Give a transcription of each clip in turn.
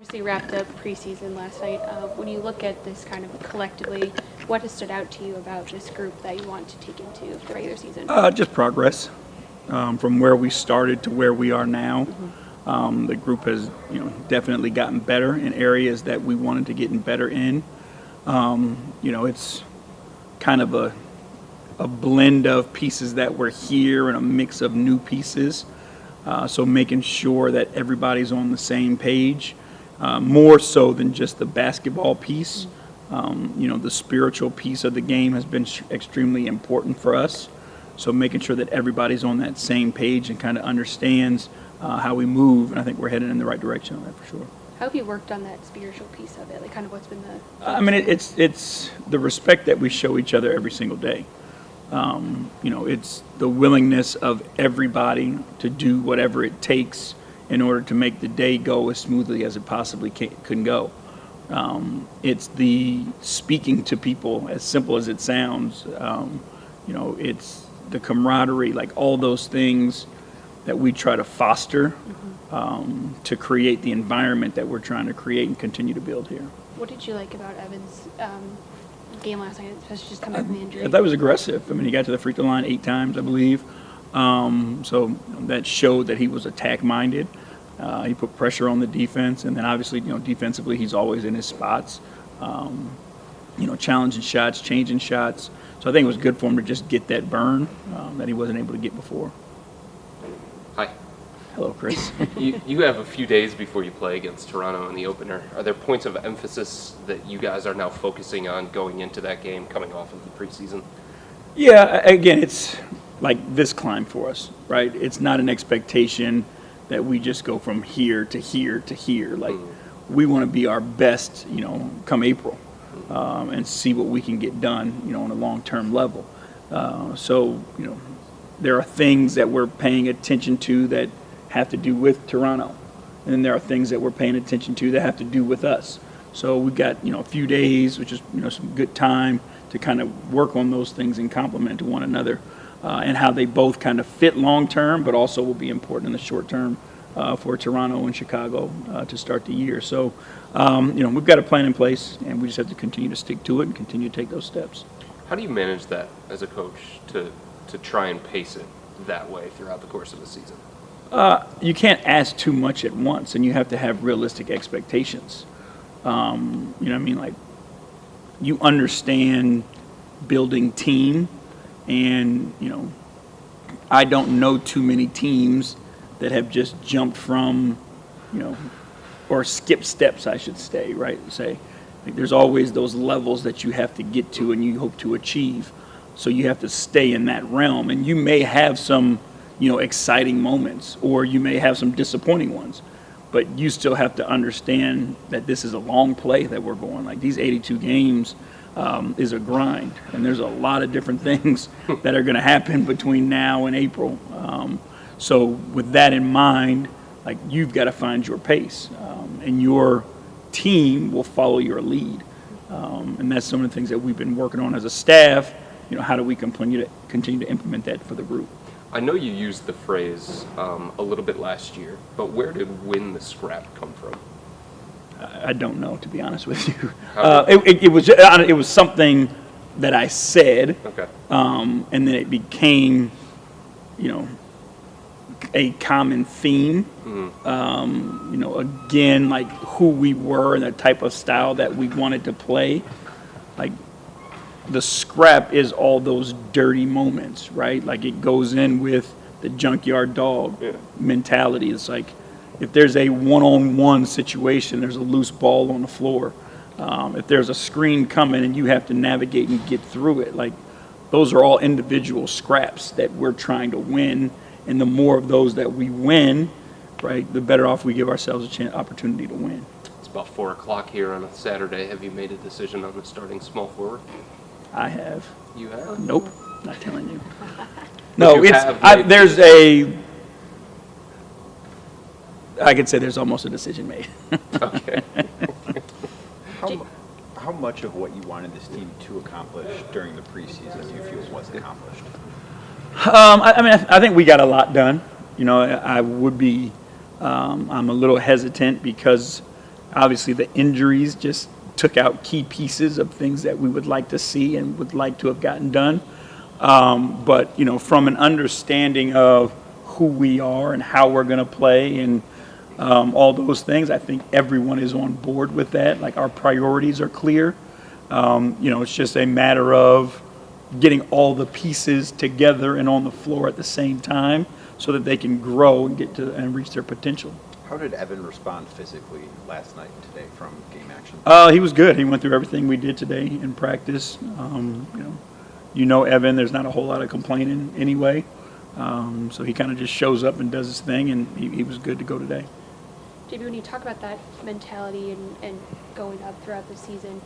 Obviously wrapped up preseason last night. When you look at this kind of collectively, what has stood out to you about this group that you want to take into the regular season? Just progress from where we started to where we are now. The group has, definitely gotten better in areas that we wanted to get better in. It's kind of a blend of pieces that were here and a mix of new pieces. So making sure that everybody's on the same page, more so than just the basketball piece. The spiritual piece of the game has been extremely important for us. So making sure that everybody's on that same page and kind of understands how we move, and I think we're headed in the right direction on that for sure. How have you worked on that spiritual piece of it? Like, kind of what's been the... It's the respect that we show each other every single day. It's the willingness of everybody to do whatever it takes in order to make the day go as smoothly as it possibly can go. It's the speaking to people, as simple as it sounds. It's the camaraderie, like all those things that we try to foster to create the environment that we're trying to create and continue to build here. What did you like about Evan's game last night, especially just coming from the injury? I thought it was aggressive. He got to the free throw line 8 times, I believe. So that showed that he was attack-minded. He put pressure on the defense, and then obviously, defensively, he's always in his spots. Challenging shots, changing shots. So I think it was good for him to just get that burn that he wasn't able to get before. Hi. Hello, Chris. You have a few days before you play against Toronto in the opener. Are there points of emphasis that you guys are now focusing on going into that game, coming off of the preseason? Yeah, again, it's like this climb for us, right? It's not an expectation that we just go from here to here to here. Like, we want to be our best, come April, and see what we can get done, on a long-term level. So, there are things that we're paying attention to that have to do with Toronto. And then there are things that we're paying attention to that have to do with us. So we've got, a few days, which is, some good time to kind of work on those things and complement to one another, and how they both kind of fit long-term, but also will be important in the short term for Toronto and Chicago to start the year. So, we've got a plan in place, and we just have to continue to stick to it and continue to take those steps. How do you manage that as a coach to try and pace it that way throughout the course of the season? You can't ask too much at once, and you have to have realistic expectations. Like, you understand building team, and, I don't know too many teams that have just jumped from, or skipped steps, I should say, right? Like, there's always those levels that you have to get to and you hope to achieve. So you have to stay in that realm, and you may have some, exciting moments, or you may have some disappointing ones, but you still have to understand that this is a long play that we're going. Like, these 82 games is a grind, and there's a lot of different things that are going to happen between now and April. So with that in mind, like, you've got to find your pace, and your team will follow your lead. And that's some of the things that we've been working on as a staff. How do we continue to implement that for the group? I know you used the phrase a little bit last year, but where did win the scrap come from? I don't know, to be honest with you. It was something that I said, Okay. And then it became, a common theme. Again, like who we were and the type of style that we wanted to play. Like, the scrap is all those dirty moments, right? Like, it goes in with the junkyard dog mentality. It's like, if there's a one-on-one situation, there's a loose ball on the floor. If there's a screen coming and you have to navigate and get through it, like, those are all individual scraps that we're trying to win. And the more of those that we win, right, the better off we give ourselves a opportunity to win. It's about 4 o'clock here on a Saturday. Have you made a decision on the starting small forward? I have. You have? Nope, not telling you. No, you I could say there's almost a decision made. Okay. How much of what you wanted this team to accomplish during the preseason do you feel was accomplished? I think we got a lot done. I would be, I'm a little hesitant because Obviously, the injuries just took out key pieces of things that we would like to see and would like to have gotten done. But, from an understanding of who we are and how we're going to play and all those things, I think everyone is on board with that. Like, our priorities are clear. It's just a matter of getting all the pieces together and on the floor at the same time so that they can grow and get to and reach their potential. How did Evan respond physically last night and today from game action? He was good. He went through everything we did today in practice. Evan, there's not a whole lot of complaining anyway. So he kind of just shows up and does his thing, and he was good to go today. JB, when you talk about that mentality and going up throughout the season,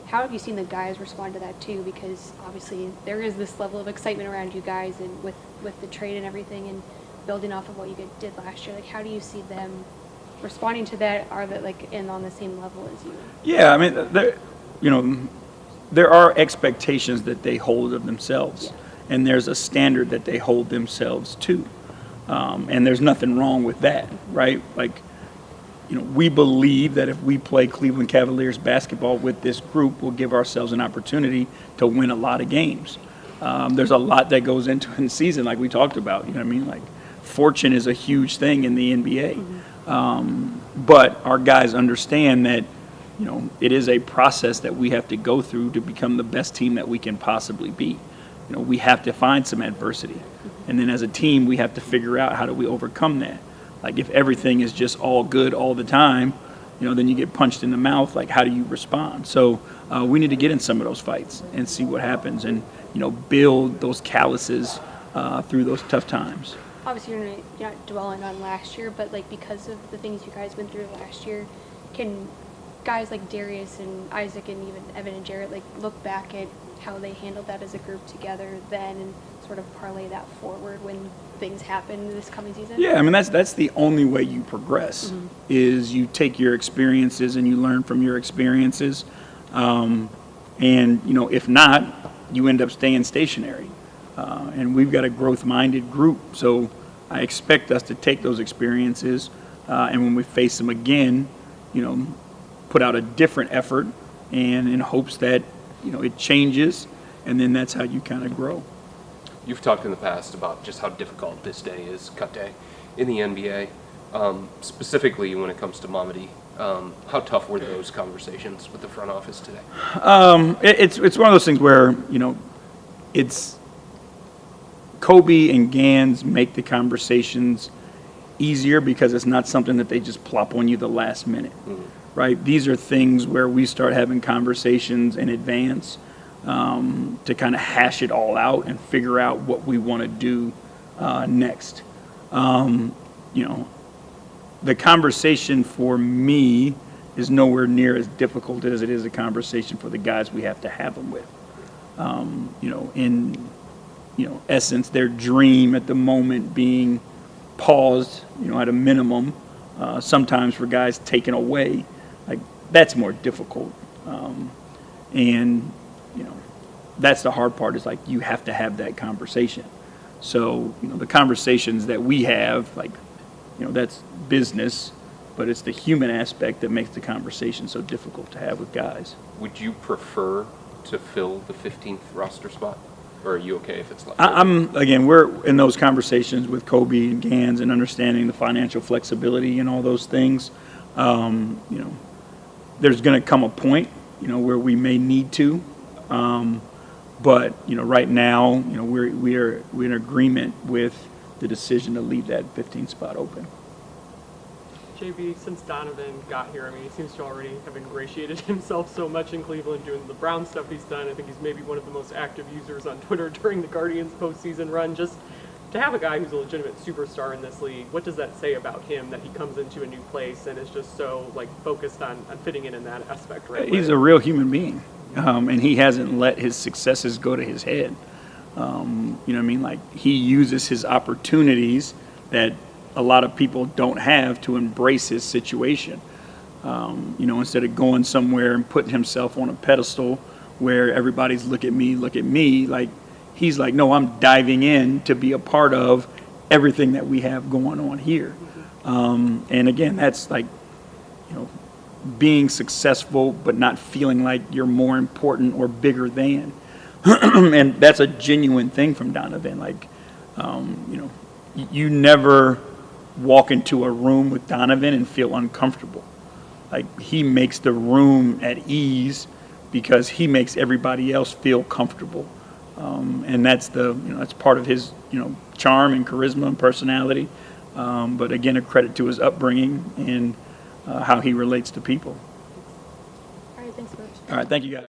how have you seen the guys respond to that too? Because obviously there is this level of excitement around you guys and with the trade and everything and building off of what you did last year. Like, how do you see them responding to that? Are they on the same level as you? Yeah, I mean, there are expectations that they hold of themselves, Yeah. and there's a standard that they hold themselves to, and there's nothing wrong with that, right? We believe that if we play Cleveland Cavaliers basketball with this group, we'll give ourselves an opportunity to win a lot of games. There's a lot that goes into a season, like we talked about. You know what I mean? Like, fortune is a huge thing in the NBA. Mm-hmm. But our guys understand that, it is a process that we have to go through to become the best team that we can possibly be. We have to find some adversity. And then as a team, we have to figure out how do we overcome that. Like, if everything is just all good all the time, then you get punched in the mouth. Like, how do you respond? So we need to get in some of those fights and see what happens and, build those calluses through those tough times. Obviously, you're not dwelling on last year, but because of the things you guys went through last year, can guys like Darius and Isaac and even Evan and Jarrett look back at how they handled that as a group together then and sort of parlay that forward when things happen this coming season? Yeah, I mean, that's the only way you progress, mm-hmm. is you take your experiences and you learn from your experiences. And, if not, you end up staying stationary. And we've got a growth-minded group, so I expect us to take those experiences and when we face them again, put out a different effort and in hopes that, it changes, and then that's how you kind of grow. You've talked in the past about just how difficult this day is, cut day, in the NBA. Specifically when it comes to Mamadi, how tough were those conversations with the front office today? It's one of those things where, it's Kobe and Gans make the conversations easier because it's not something that they just plop on you the last minute, mm-hmm. right? These are things where we start having conversations in advance to kind of hash it all out and figure out what we want to do next. The conversation for me is nowhere near as difficult as it is a conversation for the guys we have to have them with. In essence, their dream at the moment being paused, at a minimum, sometimes for guys taken away, that's more difficult. That's the hard part is you have to have that conversation. So, the conversations that we have, that's business, but it's the human aspect that makes the conversation so difficult to have with guys. Would you prefer to fill the 15th roster spot? Or are you okay if it's left? We're in those conversations with Kobe and Gans and understanding the financial flexibility and all those things. There's going to come a point, where we may need to. But right now, we're in agreement with the decision to leave that 15th spot open. JB, since Donovan got here, he seems to already have ingratiated himself so much in Cleveland doing the Brown stuff he's done. I think he's maybe one of the most active users on Twitter during the Guardians postseason run. Just to have a guy who's a legitimate superstar in this league, what does that say about him that he comes into a new place and is just so focused on fitting in that aspect right away? He's a real human being, and he hasn't let his successes go to his head. He uses his opportunities that a lot of people don't have to embrace his situation. Instead of going somewhere and putting himself on a pedestal where everybody's look at me, he's no, I'm diving in to be a part of everything that we have going on here. And again, that's being successful, but not feeling like you're more important or bigger than. And that's a genuine thing from Donovan. Like, you never walk into a room with Donovan and feel uncomfortable. Like, he makes the room at ease because he makes everybody else feel comfortable. And that's that's part of his, charm and charisma and personality. But again, a credit to his upbringing and how he relates to people. All right, thanks, Coach. All right, thank you guys.